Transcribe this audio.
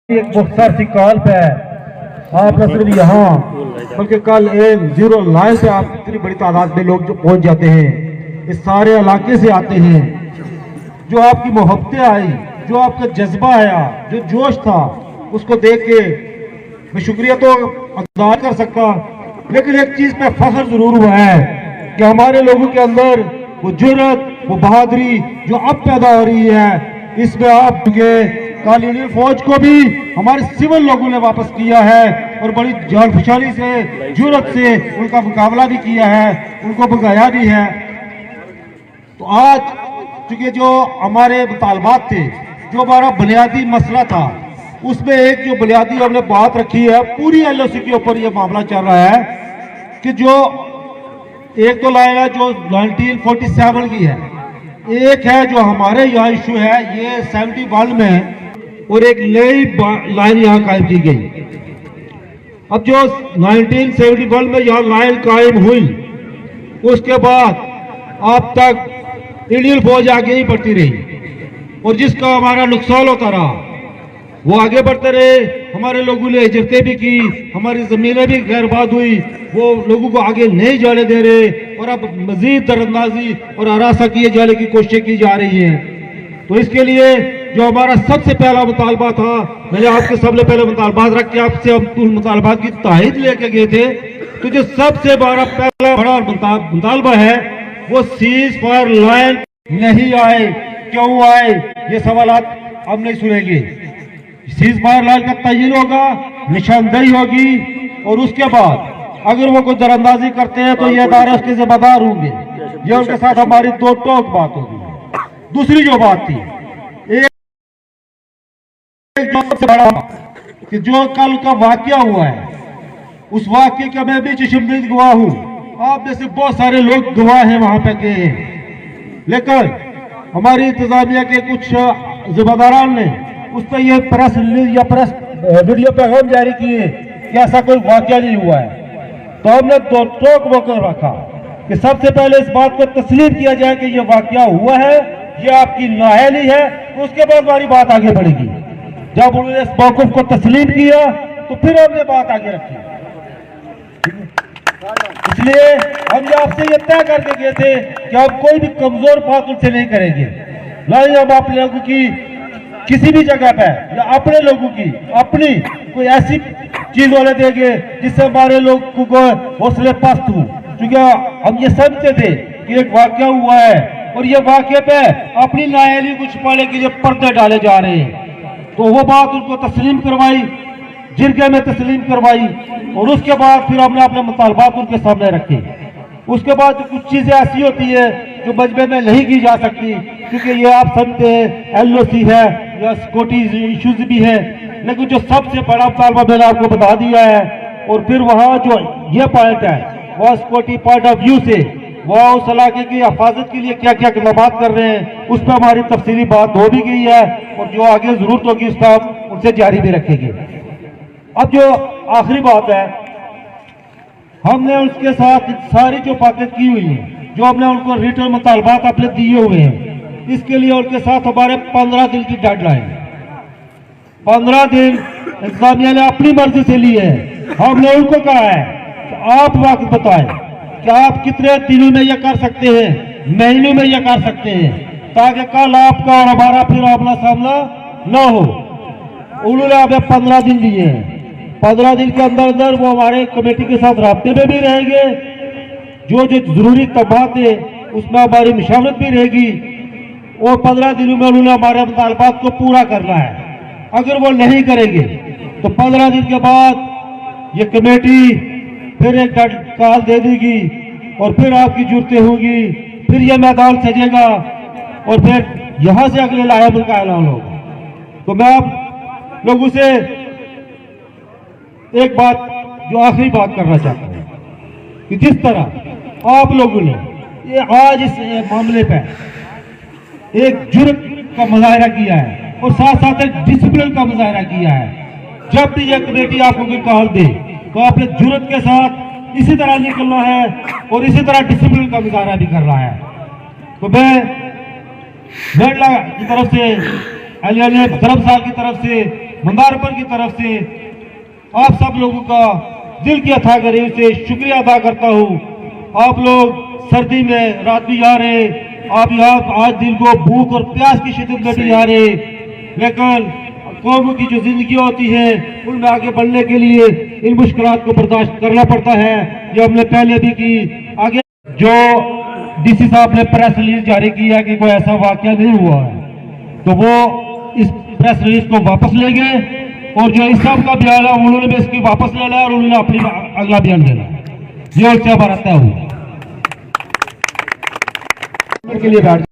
एक मुख्तर सी कॉल पे आप न सिर्फ यहाँ बल्कि कल 109 से आप इतनी बड़ी तादाद में लोग जो पहुंच जाते हैं, इस सारे इलाके से आते हैं। जो आपकी मोहब्बतें आई, जो आपका जज्बा आया, जो जोश था, उसको देख के मैं शुक्रिया तो अदा कर सकता, लेकिन एक चीज पे फख्र जरूर हुआ है कि हमारे लोगों के अंदर वो जुर्रत, वो बहादुरी जो अब पैदा हो रही है, इसमें आपके काली इंडियन फौज को भी हमारे सिविल लोगों ने वापस किया है और बड़ी जान खुशहाली से, जुर्रत से उनका मुकाबला भी किया है, उनको भगाया भी है। तो आज चूंकि जो हमारे मुतालबात थे, जो हमारा बुनियादी मसला था, उसमें एक जो बुनियादी हमने बात रखी है, पूरी एलओसी के ऊपर यह मामला चल रहा है कि जो एक तो लाइन है जो 1947 की है, एक है जो हमारे यहाँ इशू है ये 71 में, और एक नई लाइन यहाँ कायम की गई। अब जो 1971 में यहाँ लाइन कायम हुई, उसके बाद अब तक इंडियन फौज आगे ही बढ़ती रही और जिसका हमारा नुकसान होता रहा, वो आगे बढ़ते रहे। हमारे लोगों ने हिजरतें भी की, हमारी जमीनें भी बर्बाद हुई, वो लोगों को आगे नहीं जाने दे रहे और अब मजीद दरअंदाजी और हरासा किए जाने की कोशिश की जा रही है। तो इसके लिए जो हमारा सबसे पहला मुतालबा था, मैंने आपके सबसे पहले मुतालबात रख के आपसे उन मुतालबात की तायद लेके गए थे, तो जो सबसे बड़ा पहला बड़ा मुतालबा है वो सीज फायर लाइन नहीं आए। क्यों आए ये सवाल हम नहीं सुनेंगे। सीज फायर लाइन का तयन होगा, निशानदेही होगी और उसके बाद अगर वो कोई दरअंदाजी करते हैं तो ये अदारे उसके जिम्मेदार होंगे। ये उनके साथ हमारी दो टोक बात होगी। दूसरी जो बात थी, सबसे बड़ा कि जो कल का वाकया हुआ है, उस वाकये का मैं भी चश्मदीद गवाह हूं। आप जैसे बहुत सारे लोग गवाह हैं वहां पे गए हैं, लेकिन हमारी इंतजामिया के कुछ जिम्मेदारान ने उस पर यह प्रेस रिलीज या प्रेस वीडियो पैगाम जारी किए कि ऐसा कोई वाकया नहीं हुआ है। तो हमने दो टोक बोकर रखा कि सबसे पहले इस बात को तस्लीम किया जाए कि यह वाकया हुआ है, यह आपकी नाअहली है, तो उसके बाद हमारी बात आगे बढ़ेगी। जब उन्होंने इस मौक़िफ़ को तस्लीम किया तो फिर हमने बात आगे रखी। इसलिए हम आपसे ये तय करके गए थे कि हम कोई भी कमजोर बात उनसे नहीं करेंगे। नहीं हम आप लोगों की किसी भी जगह पे या अपने लोगों की अपनी कोई ऐसी चीज वाले देंगे जिससे हमारे लोगों को हौसले पस्त हो। क्योंकि हम ये समझते थे कि एक वाकया हुआ है और ये वाकये पे अपनी नाअहली को छुपाने के लिए पर्दे डाले जा रहे हैं। तो वो बात उनको तस्लीम करवाई, जिरगे में तस्लीम करवाई और उसके बाद फिर हमने अपने मुतालबात उनके सामने रखे। उसके बाद कुछ चीजें ऐसी होती है जो मजमे में नहीं की जा सकती, क्योंकि ये आप समझते हैं एलओसी है या सिक्योरिटी इश्यूज भी है, लेकिन जो सबसे बड़ा मुतालबा मैंने आपको बता दिया है। और फिर वहाँ जो ये पॉइंट है वह सिक्योरिटी पॉइंट ऑफ व्यू से वह उस इलाके की हिफाजत के लिए क्या क्या इक़दाम कर रहे हैं, उस पर हमारी तफसीली बात हो भी गई है और जो आगे जरूरत होगी उस पर हम उनसे जारी भी रखेंगे। अब जो आखिरी बात है, हमने उसके साथ सारी जो बातें की हुई हैं, जो हमने उनको रिटर्न मुतालबात अपने दिए हुए हैं, इसके लिए उनके साथ हमारे 15 दिन की डेडलाइन, 15 दिन इंतजामिया ने अपनी मर्जी से लिए हैं। हमने उनको कहा है कि आप वक्त बताएं कि आप कितने दिनों में यह कर सकते हैं, महीनों में यह कर सकते हैं, ताकि कल आपका और हमारा फिर आमना सामना न हो। उन्होंने हमें 15 दिन दिए हैं। 15 दिन के अंदर अंदर वो हमारे कमेटी के साथ राब्ते में भी रहेंगे, जो जो जरूरी तबात है उसमें हमारी मुशावरत भी रहेगी और 15 दिनों में उन्होंने हमारे मुतालबात को पूरा करना है। अगर वो नहीं करेंगे तो 15 दिन के बाद ये कमेटी फिर एक कॉल दे देगी और फिर आपकी जरूरतें होगी, फिर यह मैदान सजेगा और फिर यहां से अगले लायबल का ऐलान होगा। तो मैं आप लोगों से एक बात जो आखिरी बात करना चाहता हूं कि जिस तरह आप लोगों ने ये आज इस मामले पर एक जुर्रत का मुजाहरा किया है और साथ साथ एक डिसिप्लिन का मुजाहरा किया है, जब भी यह कमेटी आपको कोई कॉल दे तो आपने जुर्रत के साथ इसी तरह निकलना है और इसी तरह डिसिप्लिन का मुजाहरा भी करना है। तो मैं मेडला की तरफ से, अली धर्म साहब की तरफ से मंदारपुर की तरफ से आप सब लोगों का दिल की अथाह गरीब से शुक्रिया अदा करता हूँ। आप लोग सर्दी में रात भी आ रहे, आप यहाँ आज दिल को भूख और प्यास की शिद्दत में भी आ रहे, लेकिन कौमों की जो जिंदगी होती है उनमें आगे बढ़ने के लिए इन मुश्किलात को बर्दाश्त करना पड़ता है। ये हमने पहले भी की। आगे जो डीसी साहब ने प्रेस रिलीज जारी किया कि कोई ऐसा वाकया नहीं हुआ है, तो वो इस प्रेस रिलीज को वापस ले गए और जो इस साहब का बयान है उन्होंने भी इसकी वापस ले लिया और उन्होंने अपनी अगला बयान देना। ये और क्या बात है के लिए बैठ